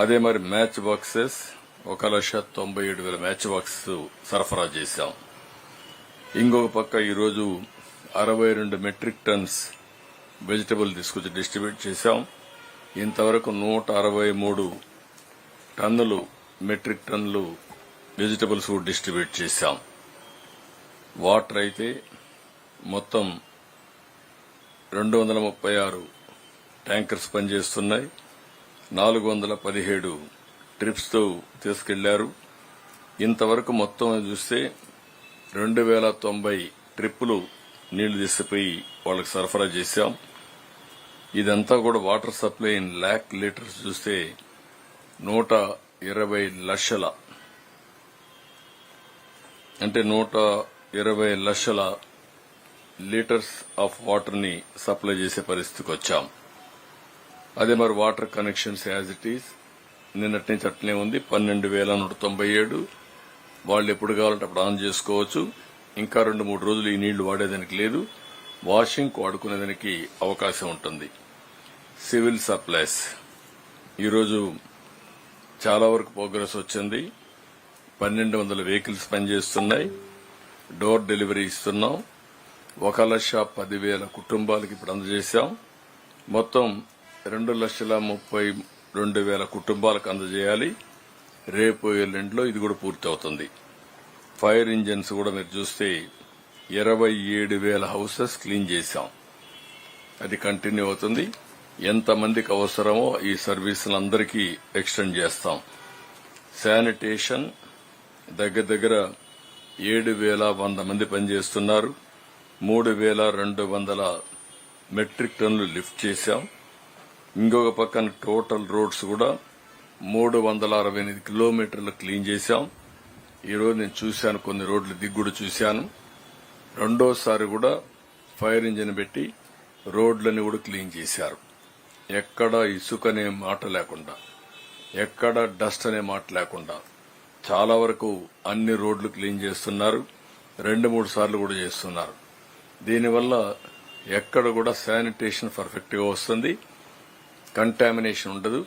అదే మరి match boxes 1,97,000 match box సరఫరా చేశాం. ఇంకొక పక్క ఈరోజు 62 మెట్రిక్ టన్స్ వెజిటబుల్ తీసుకొచ్చి డిస్ట్రిబ్యూట్ చేశాం. ఇంతవరకు 163 టన్నులు మెట్రిక్ టన్నులు వెజిటబుల్స్ డిస్ట్రిబ్యూట్ చేశాం. వాటర్ అయితే మొత్తం 236 ట్యాంకర్స్ పనిచేస్తున్నాయి. 417 ట్రిప్స్ తో తీసుకెళ్లారు. ఇంతవరకు మొత్తం చూస్తే 2090 ట్రిప్పులు నీళ్లు తీసుకుపోయి వాళ్ళకి సరఫరా చేశాం. ఇదంతా కూడా water supply in lakh litres చూస్తే 120 లక్షల అంటే 120 లక్షల లీటర్స్ ఆఫ్ వాటర్ ని సప్లై చేసే పరిస్థితికి వచ్చాం. అదే మరి water connections as it is నిన్నటి నుంచి అట్లనే ఉంది. 12,197 వాళ్ళు ఎప్పుడు కావాలంటే అప్పుడు ఆన్ చేసుకోవచ్చు. ఇంకా 2-3 రోజులు ఈ నీళ్లు వాడేదానికి లేదు. వాషింగ్ వాడుకునేదానికి అవకాశం ఉంటుంది. సివిల్ సప్లైస్ ఈరోజు చాలా వరకు ప్రోగ్రెస్ వచ్చింది. 1,200 వెహికల్స్ పనిచేస్తున్నాయి. డోర్ డెలివరీ ఇస్తున్నాం. 1,10,000 కుటుంబాలకు ఇప్పుడు అందజేశాం. మొత్తం 2,32,000 కుటుంబాలకు అందజేయాలి. రేపు ఎల్లుండిలో ఇది కూడా పూర్తి అవుతుంది. ఫైర్ ఇంజిన్స్ కూడా మీరు చూస్తే 27,000 హౌసెస్ క్లీన్ చేశాం. అది కంటిన్యూ అవుతుంది. ఎంతమందికి అవసరమో ఈ సర్వీసులందరికీ ఎక్స్టెండ్ చేస్తాం. శానిటేషన్ దగ్గర 7,100 మంది పనిచేస్తున్నారు. 3,200 మెట్రిక్ టన్నులు లిఫ్ట్ చేశాం. ఇంకొక పక్కన టోటల్ రోడ్స్ కూడా 368 కిలోమీటర్లు క్లీన్ చేశాం. ఈరోజు నేను చూశాను, కొన్ని రోడ్లు దిగ్గుడు చూశాను. రెండోసారి కూడా ఫైర్ ఇంజిన్ పెట్టి రోడ్లని కూడా క్లీన్ చేశారు. ఎక్కడ ఇసుక అనే మాట లేకుండా, ఎక్కడ డస్ట్ అనే మాట లేకుండా చాలా వరకు అన్ని రోడ్లు క్లీన్ చేస్తున్నారు. 2-3 సార్లు కూడా చేస్తున్నారు. దీనివల్ల ఎక్కడ కూడా శానిటేషన్ పర్ఫెక్ట్ గా వస్తుంది. కంటామినేషన్ ఉండదు.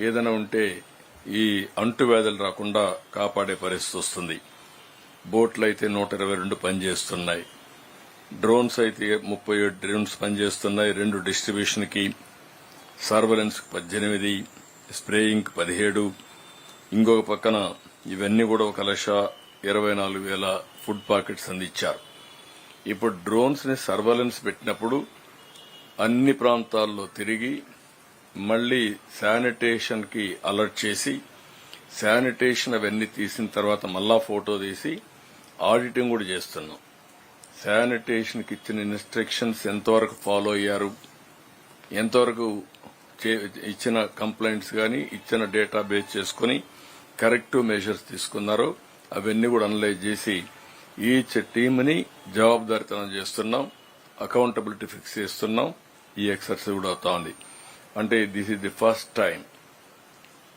ఏదైనా ఉంటే ఈ అంటువ్యాధులు రాకుండా కాపాడే పరిస్థితి వస్తుంది. బోట్లు అయితే 122 పనిచేస్తున్నాయి. డ్రోన్స్ అయితే 37 డ్రోన్స్ పనిచేస్తున్నాయి. 2 డిస్ట్రిబ్యూషన్ కి, సర్వలెన్స్ 18, స్ప్రేయింగ్ 17. ఇంకొక పక్కన ఇవన్నీ కూడా 1,24,000 ఫుడ్ పాకెట్స్ అందించారు. ఇప్పుడు డ్రోన్స్ ని సర్వలెన్స్ పెట్టినప్పుడు అన్ని ప్రాంతాల్లో తిరిగి మళ్లీ శానిటేషన్ కి అలర్ట్ చేసి, శానిటేషన్ అవన్నీ తీసిన తర్వాత మళ్ళా ఫోటో తీసి ఆడిటింగ్ కూడా చేస్తున్నాం. శానిటేషన్ కి ఇచ్చిన ఇన్స్ట్రక్షన్స్ ఎంతవరకు ఫాలో అయ్యారు, ఎంతవరకు ఇచ్చిన కంప్లైంట్స్ గాని ఇచ్చిన డేటా బేస్ చేసుకుని కరెక్టివ్ మెజర్స్ తీసుకున్నారో అవన్నీ కూడా అనలైజ్ చేసి ఈచ్ టీమ్ ని జవాబుదారీతనం చేస్తున్నాం. అకౌంటబిలిటీ ఫిక్స్ చేస్తున్నాం. ఈ ఎక్సర్సైజ్ కూడా అవుతా ఉంది. అంటే this is the first time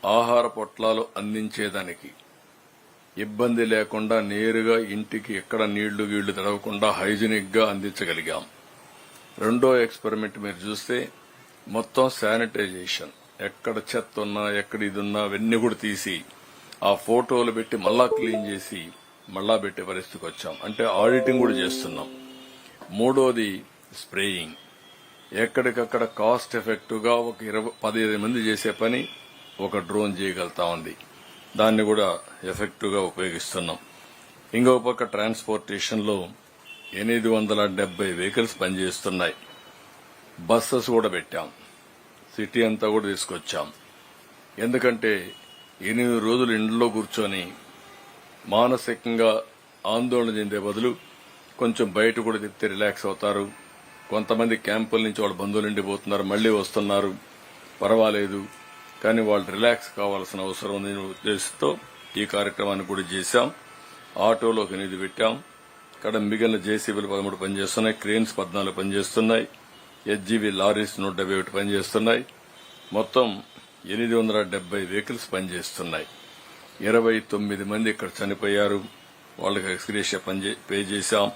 ఆహార పొట్లాలు అందించేదానికి ఇబ్బంది లేకుండా నేరుగా ఇంటికి ఎక్కడ నీళ్లు గీళ్లు తడవకుండా హైజీనిక్ గా అందించగలిగాం. రెండో ఎక్స్పెరిమెంట్ మీరు చూస్తే మొత్తం శానిటైజేషన్, ఎక్కడ చెత్త ఉన్నా ఎక్కడ ఇది ఉన్నా అవన్నీ కూడా తీసి ఆ ఫోటోలు పెట్టి మళ్ళా క్లీన్ చేసి మళ్ళా పెట్టే పరిస్థితికి వచ్చాం. అంటే ఆడిటింగ్ కూడా చేస్తున్నాం. మూడోది స్ప్రేయింగ్. ఎక్కడికక్కడ కాస్ట్ ఎఫెక్టివ్ గా ఒక 15 మంది చేసే పని ఒక డ్రోన్ చేయగలుగుతా ఉంది. దాన్ని కూడా ఎఫెక్టివ్ గా ఉపయోగిస్తున్నాం. ఇంకొక పక్క ట్రాన్స్పోర్టేషన్ లో 870 వెహికల్స్ పనిచేస్తున్నాయి. బస్సెస్ కూడా పెట్టాం. సిటీ అంతా కూడా తీసుకొచ్చాం. ఎందుకంటే 8 రోజులు ఇంట్లో కూర్చొని మానసికంగా ఆందోళన చెందే బదులు కొంచెం బయట కూడా తిప్పితే రిలాక్స్ అవుతారు. కొంతమంది క్యాంపుల నుంచి వాళ్ళ బంధువులు ఇండిపోతున్నారు, మళ్లీ వస్తున్నారు, పర్వాలేదు. కానీ వాళ్ళు రిలాక్స్ కావాల్సిన అవసరం ఉందనే ఉద్దేశంతో ఈ కార్యక్రమాన్ని కూడా చేశాం. ఆటోలో ఒక 8 పెట్టాం. ఇక్కడ మిగిలిన జేసీబీలు 13 పనిచేస్తున్నాయి. క్రేన్స్ 14 పనిచేస్తున్నాయి. హెచ్జీవీ లారీస్ 171 పనిచేస్తున్నాయి. మొత్తం 870 వెహికల్స్ పనిచేస్తున్నాయి. 29 మంది ఇక్కడ చనిపోయారు. వాళ్ళకి ఎక్స్గ్రేషియా పే చేశాం.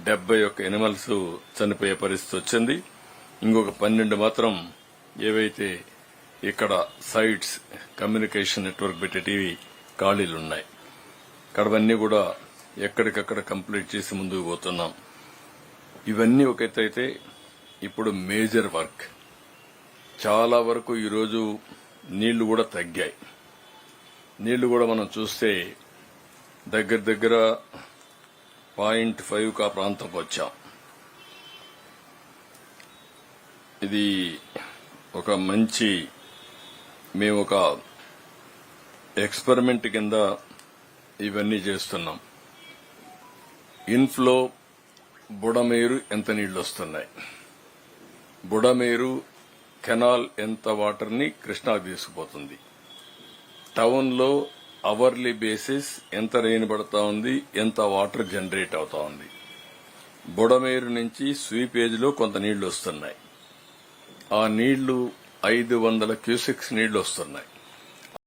71 ఎనిమల్స్ చనిపోయే పరిస్థితి వచ్చింది. ఇంకొక 12 మాత్రం ఏవైతే ఇక్కడ సైట్స్ కమ్యూనికేషన్ నెట్వర్క్ పెట్టేటివి ఖాళీలున్నాయి. ఇక్కడవన్నీ కూడా ఎక్కడికక్కడ కంప్లీట్ చేసి ముందుకు పోతున్నాం. ఇవన్నీ ఒక ఎత్తు అయితే ఇప్పుడు మేజర్ వర్క్ చాలా వరకు ఈరోజు నీళ్లు కూడా తగ్గాయి. నీళ్లు కూడా మనం చూస్తే దగ్గర 0.5 కా ప్రాంతం వచ్చాం. ఇది ఒక మంచి మేము ఒక ఎక్స్పెరిమెంట్ కింద ఇవన్నీ చేస్తున్నాం. ఇన్ఫ్లో బుడమేరు ఎంత నీళ్లు వస్తున్నాయి, బుడమేరు కెనాల్ ఎంత వాటర్ ని కృష్ణాకు తీసుకుపోతుంది, టౌన్ లో అవర్లీ బేసిస్ ఎంత రెయిన్ పడతా ఉంది, ఎంత వాటర్ జనరేట్ అవుతా ఉంది. బుడమేరు నుంచి స్వీపేజ్ లో కొంత నీళ్లు వస్తున్నాయి. ఆ నీళ్లు 500 క్యూసెక్స్ నీళ్లు వస్తున్నాయి.